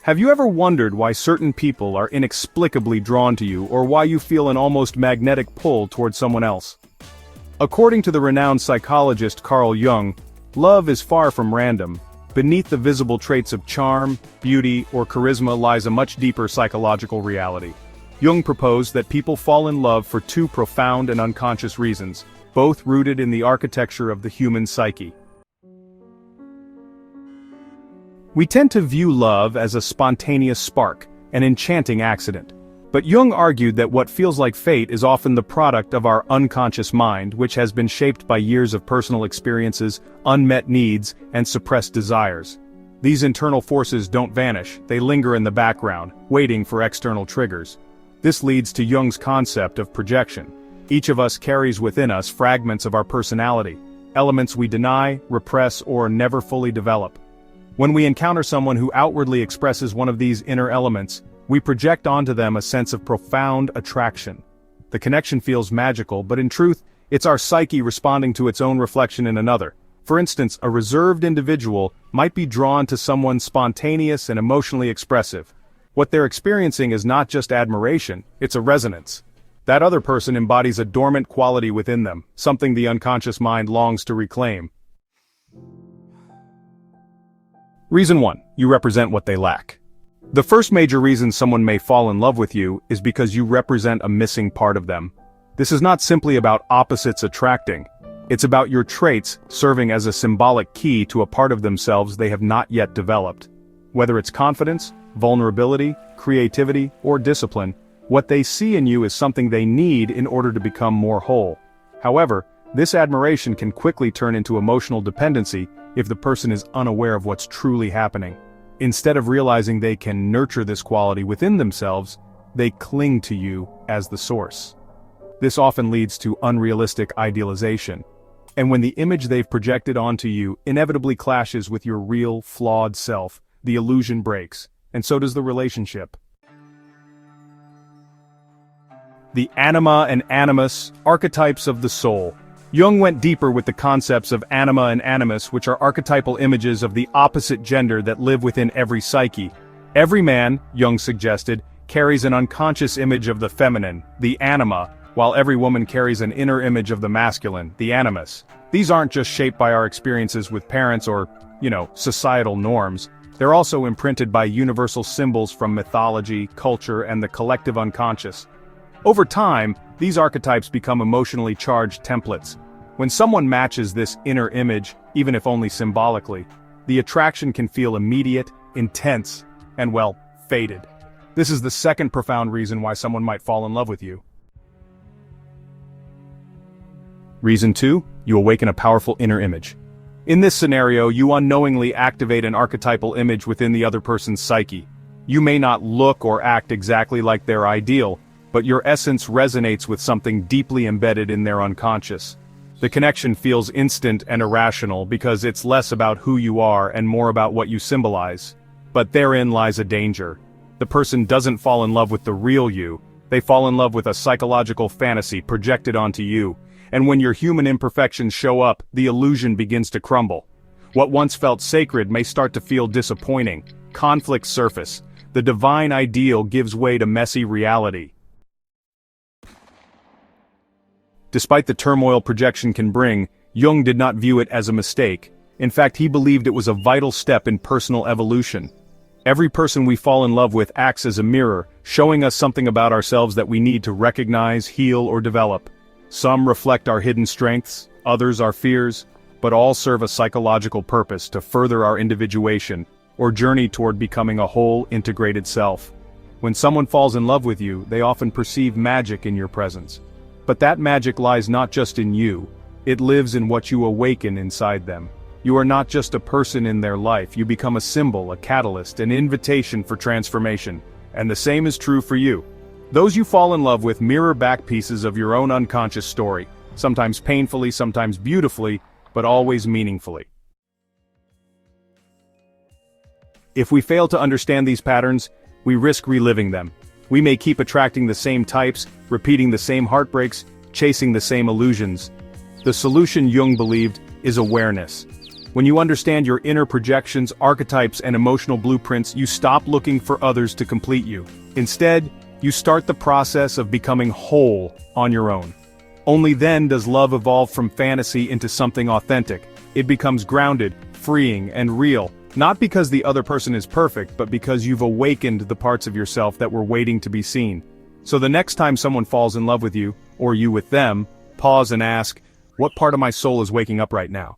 Have you ever wondered why certain people are inexplicably drawn to you or why you feel an almost magnetic pull toward someone else? According to the renowned psychologist Carl Jung, love is far from random. Beneath the visible traits of charm, beauty, or charisma lies a much deeper psychological reality. Jung proposed that people fall in love for two profound and unconscious reasons, both rooted in the architecture of the human psyche. We tend to view love as a spontaneous spark, an enchanting accident. But Jung argued that what feels like fate is often the product of our unconscious mind, which has been shaped by years of personal experiences, unmet needs, and suppressed desires. These internal forces don't vanish, they linger in the background, waiting for external triggers. This leads to Jung's concept of projection. Each of us carries within us fragments of our personality, elements we deny, repress, or never fully develop. When we encounter someone who outwardly expresses one of these inner elements, we project onto them a sense of profound attraction. The connection feels magical, but in truth, it's our psyche responding to its own reflection in another. For instance, a reserved individual might be drawn to someone spontaneous and emotionally expressive. What they're experiencing is not just admiration, it's a resonance. That other person embodies a dormant quality within them, something the unconscious mind longs to reclaim. Reason 1. You represent what they lack. The first major reason someone may fall in love with you is because you represent a missing part of them. This is not simply about opposites attracting. It's about your traits serving as a symbolic key to a part of themselves they have not yet developed. Whether it's confidence, vulnerability, creativity, or discipline, what they see in you is something they need in order to become more whole. However, this admiration can quickly turn into emotional dependency if the person is unaware of what's truly happening. Instead of realizing they can nurture this quality within themselves, they cling to you as the source. This often leads to unrealistic idealization. And when the image they've projected onto you inevitably clashes with your real, flawed self, the illusion breaks, and so does the relationship. The anima and animus, archetypes of the soul. Jung went deeper with the concepts of anima and animus, which are archetypal images of the opposite gender that live within every psyche. Every man, Jung suggested, carries an unconscious image of the feminine, the anima, while every woman carries an inner image of the masculine, the animus. These aren't just shaped by our experiences with parents or, societal norms. They're also imprinted by universal symbols from mythology, culture, and the collective unconscious. Over time, these archetypes become emotionally charged templates. When someone matches this inner image, even if only symbolically, the attraction can feel immediate, intense, and faded. This is the second profound reason why someone might fall in love with you. Reason 2, you awaken a powerful inner image. In this scenario, you unknowingly activate an archetypal image within the other person's psyche. You may not look or act exactly like their ideal, but your essence resonates with something deeply embedded in their unconscious. The connection feels instant and irrational because it's less about who you are and more about what you symbolize. But therein lies a danger. The person doesn't fall in love with the real you, they fall in love with a psychological fantasy projected onto you, and when your human imperfections show up, the illusion begins to crumble. What once felt sacred may start to feel disappointing, conflicts surface, the divine ideal gives way to messy reality. Despite the turmoil projection can bring, Jung did not view it as a mistake. In fact, he believed it was a vital step in personal evolution. Every person we fall in love with acts as a mirror, showing us something about ourselves that we need to recognize, heal, or develop. Some reflect our hidden strengths, others our fears, but all serve a psychological purpose to further our individuation, or journey toward becoming a whole, integrated self. When someone falls in love with you, they often perceive magic in your presence. But that magic lies not just in you, it lives in what you awaken inside them. You are not just a person in their life, you become a symbol, a catalyst, an invitation for transformation. And the same is true for you. Those you fall in love with mirror back pieces of your own unconscious story, sometimes painfully, sometimes beautifully, but always meaningfully. If we fail to understand these patterns, we risk reliving them. We may keep attracting the same types, repeating the same heartbreaks, chasing the same illusions. The solution, Jung believed, is awareness. When you understand your inner projections, archetypes, and emotional blueprints, you stop looking for others to complete you. Instead, you start the process of becoming whole on your own. Only then does love evolve from fantasy into something authentic. It becomes grounded, freeing, and real, not because the other person is perfect, but because you've awakened the parts of yourself that were waiting to be seen. So the next time someone falls in love with you, or you with them, pause and ask, what part of my soul is waking up right now?